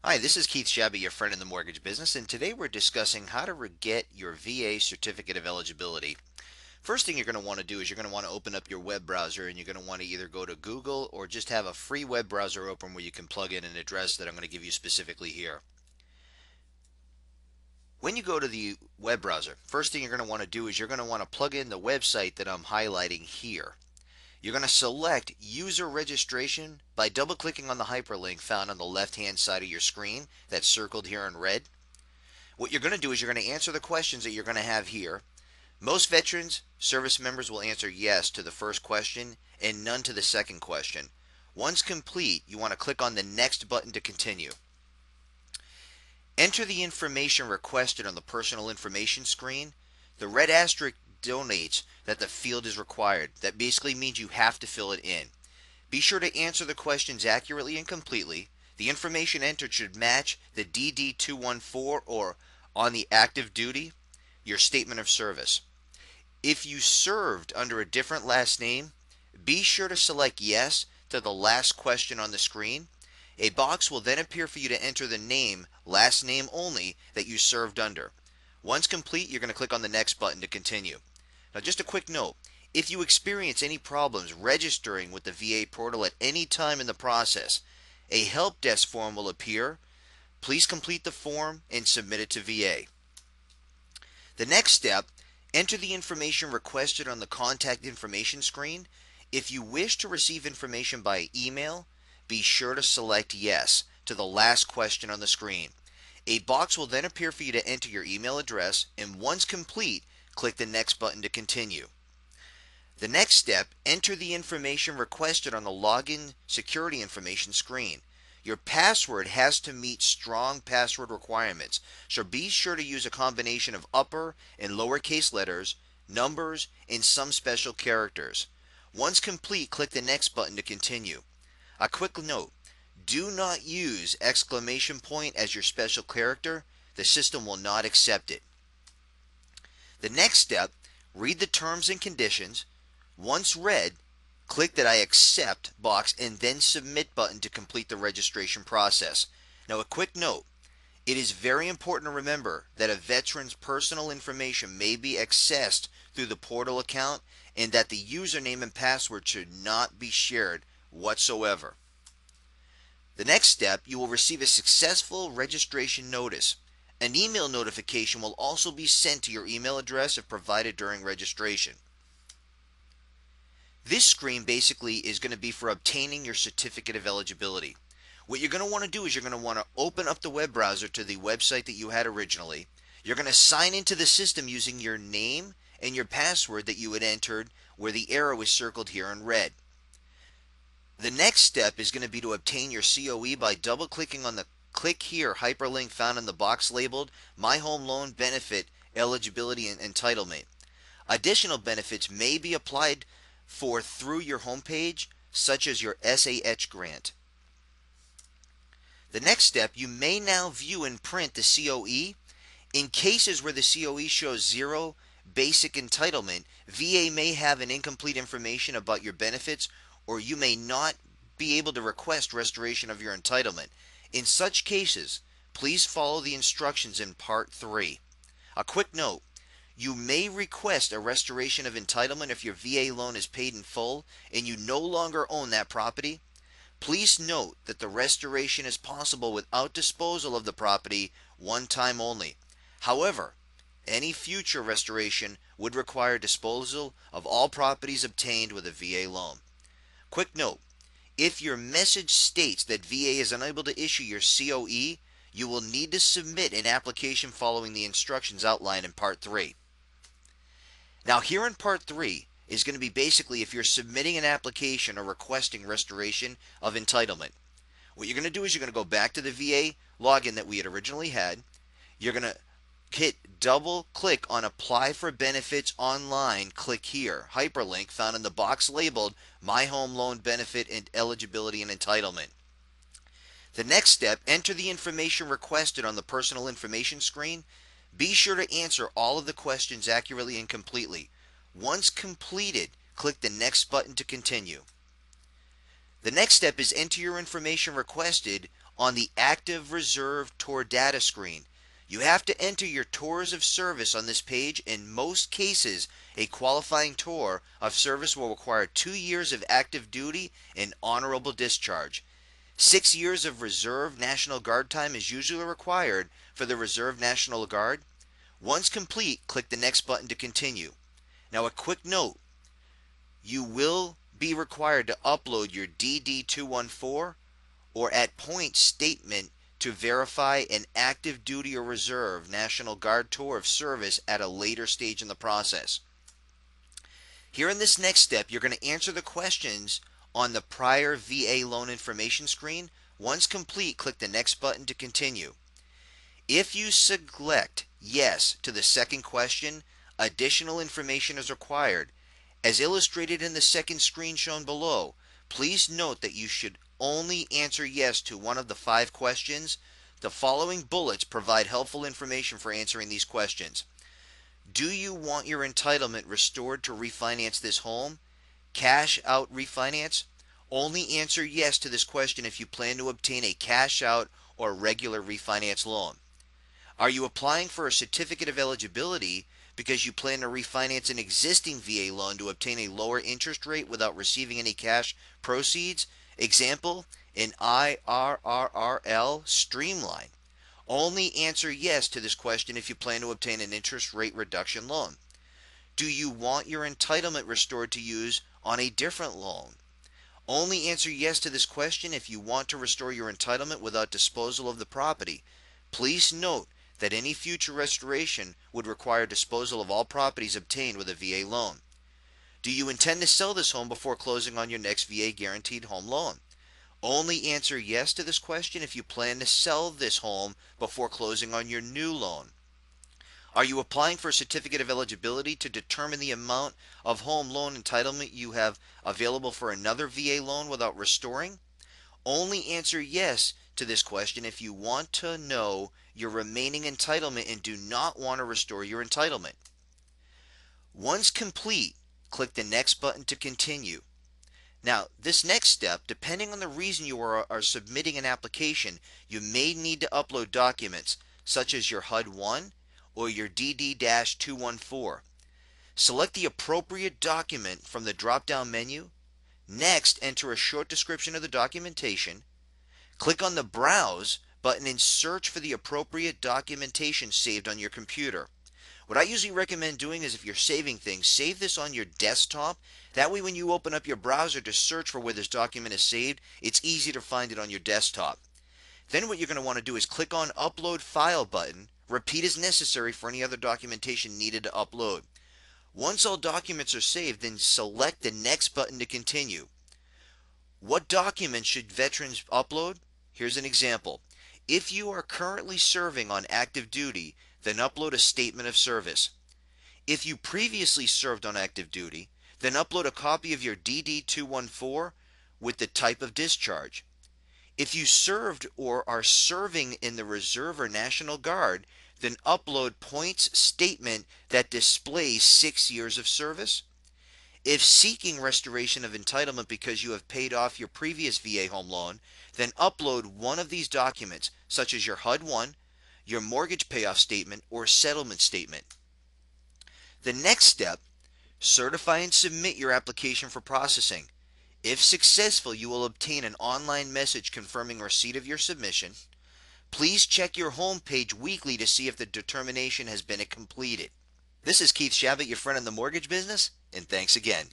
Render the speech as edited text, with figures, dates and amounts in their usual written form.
Hi, this is Keith Shabby, your friend in the mortgage business, and today we're discussing how to get your VA Certificate of Eligibility. First thing you're going to want to do is you're going to want to open up your web browser, and you're going to want to either go to Google or just have a free web browser open where you can plug in an address that I'm going to give you specifically here. When you go to the web browser, first thing you're going to want to do is you're going to want to plug in the website that I'm highlighting here. You're going to select user registration by double clicking on the hyperlink found on the left hand side of your screen that's circled here in red. What you're going to do is you're going to answer the questions that you're going to have here. Most veterans service members will answer yes to the first question and none to the second question. Once complete, you want to click on the next button to continue. Enter the information requested on the personal information screen. The red asterisk denotes that the field is required. That basically means you have to fill it in. Be sure to answer the questions accurately and completely. The information entered should match the DD-214 or on the active duty, your statement of service. If you served under a different last name, be sure to select yes to the last question on the screen. A box will then appear for you to enter the name, last name only, that you served under. Once complete, you're going to click on the next button to continue. Now just a quick note, if you experience any problems registering with the VA portal at any time in the process, a help desk form will appear. Please complete the form and submit it to VA. The next step, enter the information requested on the contact information screen. If you wish to receive information by email, be sure to select yes to the last question on the screen. A box will then appear for you to enter your email address, and once complete, click the next button to continue. The next step, enter the information requested on the login security information screen. Your password has to meet strong password requirements, so be sure to use a combination of upper and lowercase letters, numbers, and some special characters. Once complete, click the next button to continue. A quick note, do not use exclamation point as your special character. The system will not accept it. The next step, read the terms and conditions. Once read, click that I accept box and then submit button to complete the registration process. Now a quick note, it is very important to remember that a veteran's personal information may be accessed through the portal account and that the username and password should not be shared whatsoever. The next step, you will receive a successful registration notice. An email notification will also be sent to your email address if provided during registration. This screen basically is going to be for obtaining your certificate of eligibility. What you're going to want to do is you're going to want to open up the web browser to the website that you had originally. You're going to sign into the system using your name and your password that you had entered where the arrow is circled here in red. The next step is going to be to obtain your COE by double clicking on the click here hyperlink found in the box labeled My Home Loan Benefit Eligibility and Entitlement. Additional benefits may be applied for through your homepage, such as your SAH grant. The next step, you may now view and print the COE. In cases where the COE shows zero basic entitlement, VA may have an incomplete information about your benefits, or you may not be able to request restoration of your entitlement. In such cases, please follow the instructions in Part 3. A quick note, you may request a restoration of entitlement if your VA loan is paid in full and you no longer own that property. Please note that the restoration is possible without disposal of the property one time only. However, any future restoration would require disposal of all properties obtained with a VA loan. Quick note, if your message states that VA is unable to issue your COE, you will need to submit an application following the instructions outlined in Part 3. Now here in Part 3 is going to be basically if you're submitting an application or requesting restoration of entitlement. What you're going to do is you're going to go back to the VA login that we had originally had. You're going to hit double click on apply for benefits online. Click here hyperlink found in the box labeled My Home Loan Benefit and Eligibility and Entitlement. The next step, enter the information requested on the personal information screen. Be sure to answer all of the questions accurately and completely. Once completed, click the next button to continue. The next step is enter your information requested on the active reserve tour data screen. You have to enter your tours of service on this page. In most cases, a qualifying tour of service will require 2 years of active duty and honorable discharge. 6 years of Reserve National Guard time is usually required for the Reserve National Guard. Once complete, click the next button to continue. Now, a quick note: you will be required to upload your DD-214 or at point statement to verify an active duty or reserve National Guard tour of service at a later stage in the process. Here in this next step, you're going to answer the questions on the prior VA loan information screen. Once complete, click the next button to continue. If you select yes to the second question, additional information is required. As illustrated in the second screen shown below, please note that you should only answer yes to one of the 5 questions. The following bullets provide helpful information for answering these questions. Do you want your entitlement restored to refinance this home? Cash out refinance? Only answer yes to this question if you plan to obtain a cash out or regular refinance loan. Are you applying for a certificate of eligibility because you plan to refinance an existing VA loan to obtain a lower interest rate without receiving any cash proceeds? Example, an IRRRL streamline. Only answer yes to this question if you plan to obtain an interest rate reduction loan. Do you want your entitlement restored to use on a different loan? Only answer yes to this question if you want to restore your entitlement without disposal of the property. Please note that any future restoration would require disposal of all properties obtained with a VA loan. Do you intend to sell this home before closing on your next VA guaranteed home loan? Only answer yes to this question if you plan to sell this home before closing on your new loan. Are you applying for a certificate of eligibility to determine the amount of home loan entitlement you have available for another VA loan without restoring? Only answer yes to this question if you want to know your remaining entitlement and do not want to restore your entitlement. Once complete, click the next button to continue. Now, this next step, depending on the reason you are submitting an application, you may need to upload documents such as your HUD-1 or your DD-214. Select the appropriate document from the drop-down menu. Next, enter a short description of the documentation. Click on the Browse button and search for the appropriate documentation saved on your computer. What I usually recommend doing is, if you're saving things, save this on your desktop. That way when you open up your browser to search for where this document is saved, it's easy to find it on your desktop. Then what you're going to want to do is click on Upload File button. Repeat as necessary for any other documentation needed to upload. Once all documents are saved, then select the next button to continue. What documents should veterans upload? Here's an example. If you are currently serving on active duty, then upload a statement of service. If you previously served on active duty, then upload a copy of your DD-214 with the type of discharge. If you served or are serving in the Reserve or National Guard, then upload points statement that displays 6 years of service. If seeking restoration of entitlement because you have paid off your previous VA home loan, then upload one of these documents, such as your HUD-1, your mortgage payoff statement, or settlement statement. The next step, certify and submit your application for processing. If successful, you will obtain an online message confirming receipt of your submission. Please check your home page weekly to see if the determination has been completed. This is Keith Shabbat, your friend in the mortgage business, and thanks again.